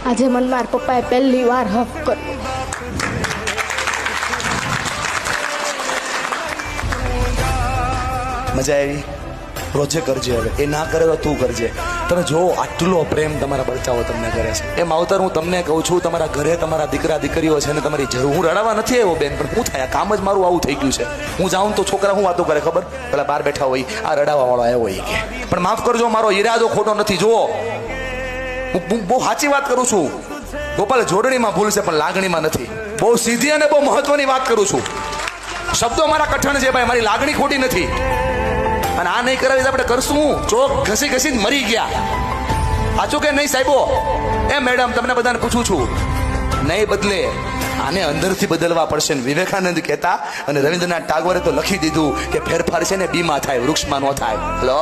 આજે મને મારા પપ્પાએ પહેલી વાર હક કર્યો. મજા આવી? રોજે કરજે. હવે એ ના કરે તો તું કરજે. તમે જો આટલો પ્રેમ તમારા બચ્ચાઓ તમને કરે છે. એ માવતર હું તમને કહું છું, તમારા ઘરે તમારા દીકરા દીકરીઓ છે ને તમારી જરૂર. હું રડાવા નથી આવ્યો બેન, પણ શું થાય, કામ જ મારું આવું થઈ ગયું છે. હું જાઉં તો છોકરા હું વાતો કરે ખબર, પેલા બહાર બેઠા હોય, આ રડાવા વાળો આવ્યો હોય કે. પણ માફ કરજો, મારો ઈરાદો ખોટો નથી. જુઓ, હું બહુ સાચી વાત કરું છું. ગોપાલ જોડણીમાં ભૂલ છે પણ લાગણીમાં નથી. બહુ સીધી અને બહુ મહત્વની વાત કરું છું. શબ્દો મારા કઠણ છે ભાઈ, મારી લાગણી ખોટી નથી. અને આ નહીં કરાવી આપણે કરશું. ચોક ઘસી ઘસીને મરી ગયા. સાચું કે નહીં સાહેબો? એ મેડમ તમને બધાને પૂછું છું, નહીં બદલે આને અંદરથી બદલવા પડશે. વિવેકાનંદ કહેતા અને રવિન્દ્રનાથ ટાગોરે તો લખી દીધું કે ફેરફાર છે ને બીમાં થાય, વૃક્ષમાં ન થાય. લો